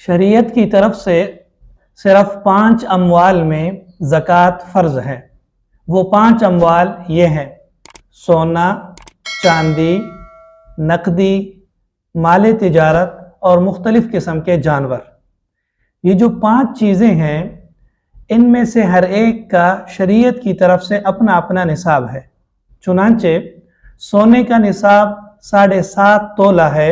شریعت کی طرف سے صرف 5 اموال میں زکوٰۃ فرض ہے۔ وہ 5 اموال یہ ہیں: سونا، چاندی، نقدی، مال تجارت اور مختلف قسم کے جانور۔ یہ جو 5 چیزیں ہیں، ان میں سے ہر ایک کا شریعت کی طرف سے اپنا اپنا نصاب ہے۔ چنانچہ سونے کا نصاب 7.5 تولہ ہے،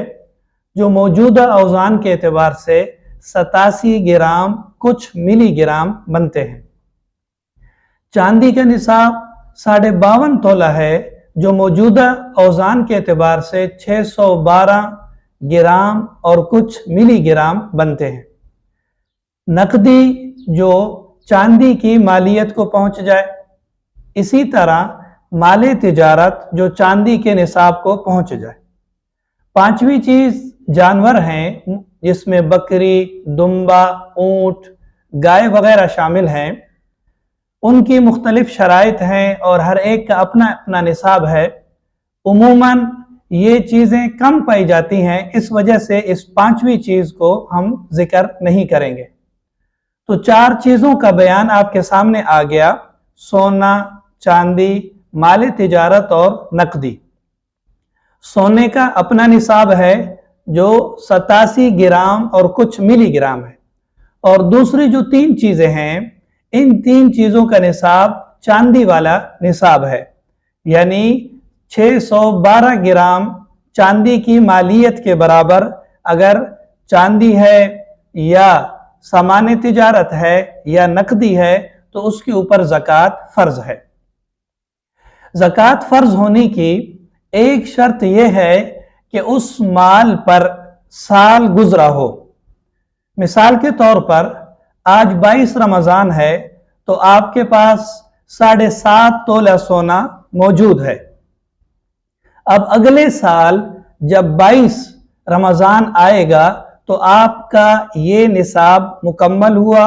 جو موجودہ اوزان کے اعتبار سے 87 گرام کچھ ملی گرام بنتے ہیں۔ چاندی کا نصاب 52.5 تولہ ہے، جو موجودہ اوزان کے اعتبار سے 612 گرام اور کچھ ملی گرام بنتے ہیں۔ نقدی جو چاندی کی مالیت کو پہنچ جائے، اسی طرح مال تجارت جو چاندی کے نصاب کو پہنچ جائے۔ 5ویں چیز جانور ہیں، جس میں بکری، دمبا، اونٹ، گائے وغیرہ شامل ہیں۔ ان کی مختلف شرائط ہیں اور ہر ایک کا اپنا اپنا نصاب ہے۔ عموماً یہ چیزیں کم پائی جاتی ہیں، اس وجہ سے اس 5ویں چیز کو ہم ذکر نہیں کریں گے۔ تو 4 چیزوں کا بیان آپ کے سامنے آ گیا: سونا، چاندی، مال تجارت اور نقدی۔ سونے کا اپنا نصاب ہے، جو 87 گرام اور کچھ ملی گرام ہے، اور دوسری جو 3 چیزیں ہیں، ان 3 چیزوں کا نصاب چاندی والا نصاب ہے، یعنی 612 گرام چاندی کی مالیت کے برابر اگر چاندی ہے یا سامان تجارت ہے یا نقدی ہے تو اس کے اوپر زکوٰۃ فرض ہے۔ زکوٰۃ فرض ہونے کی ایک شرط یہ ہے کہ اس مال پر سال گزرا ہو۔ مثال کے طور پر آج 22 رمضان ہے تو آپ کے پاس 7.5 تولہ سونا موجود ہے۔ اب اگلے سال جب 22 رمضان آئے گا تو آپ کا یہ نصاب مکمل ہوا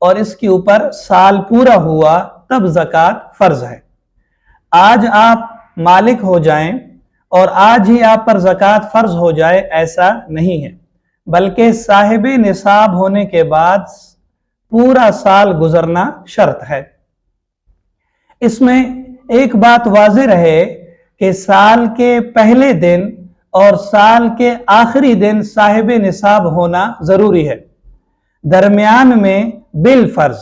اور اس کے اوپر سال پورا ہوا، تب زکوٰۃ فرض ہے۔ آج آپ مالک ہو جائیں اور آج ہی آپ پر زکوٰۃ فرض ہو جائے، ایسا نہیں ہے، بلکہ صاحب نصاب ہونے کے بعد پورا سال گزرنا شرط ہے۔ اس میں ایک بات واضح رہے کہ سال کے پہلے دن اور سال کے آخری دن صاحب نصاب ہونا ضروری ہے۔ درمیان میں بالفرض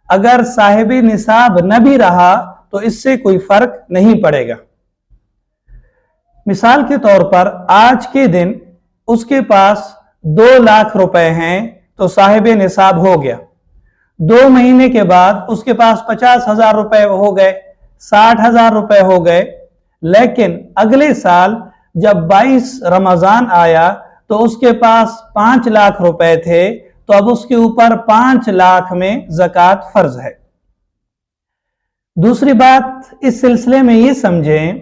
اگر صاحب نصاب نہ بھی رہا تو اس سے کوئی فرق نہیں پڑے گا۔ مثال کے طور پر آج کے دن اس کے پاس 2 لاکھ روپے ہیں تو صاحب نصاب ہو گیا۔ 2 مہینے کے بعد اس کے پاس 50,000 روپے ہو گئے، 60,000 روپے ہو گئے، لیکن اگلے سال جب 22 رمضان آیا تو اس کے پاس 5 لاکھ روپے تھے، تو اب اس کے اوپر 5 لاکھ میں زکوٰۃ فرض ہے۔ دوسری بات اس سلسلے میں یہ سمجھیں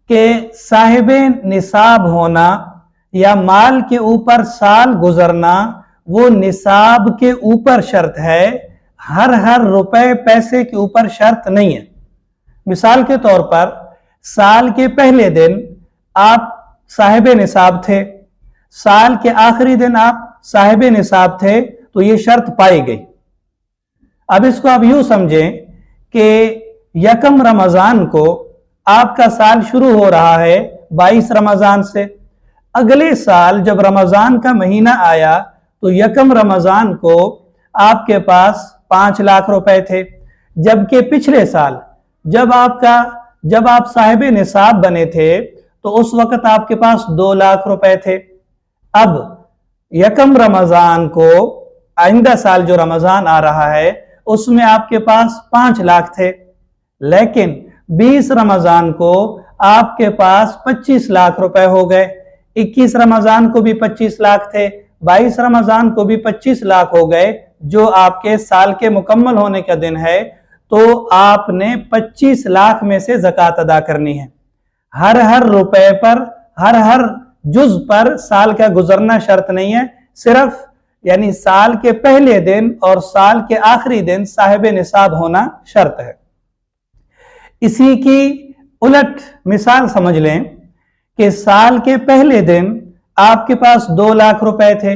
کہ صاحب نصاب ہونا یا مال کے اوپر سال گزرنا وہ نصاب کے اوپر شرط ہے، ہر روپے پیسے کے اوپر شرط نہیں ہے۔ مثال کے طور پر سال کے پہلے دن آپ صاحب نصاب تھے، سال کے آخری دن آپ صاحب نصاب تھے، تو یہ شرط پائی گئی۔ اب اس کو آپ یوں سمجھیں کہ 1 رمضان کو آپ کا سال شروع ہو رہا ہے 22 رمضان سے۔ اگلے سال جب رمضان کا مہینہ آیا تو 1 رمضان کو آپ کے پاس 5 لاکھ روپے تھے، جبکہ پچھلے سال جب آپ صاحب نصاب بنے تھے تو اس وقت آپ کے پاس 2 لاکھ روپے تھے۔ اب 1 رمضان کو آئندہ سال جو رمضان آ رہا ہے اس میں آپ کے پاس 5 لاکھ تھے، لیکن 20 رمضان کو آپ کے پاس 25 لاکھ روپے ہو گئے، 21 رمضان کو بھی 25 لاکھ تھے، 22 رمضان کو بھی 25 لاکھ ہو گئے، جو آپ کے سال کے مکمل ہونے کا دن ہے، تو آپ نے 25 لاکھ میں سے زکوٰۃ ادا کرنی ہے۔ ہر روپے پر، ہر جز پر سال کا گزرنا شرط نہیں ہے، صرف یعنی سال کے پہلے دن اور سال کے آخری دن صاحب نصاب ہونا شرط ہے۔ اسی کی الٹ مثال سمجھ لیں کہ سال کے پہلے دن آپ کے پاس 2 لاکھ روپے تھے،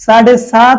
7.5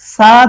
7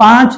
5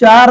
4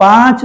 5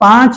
5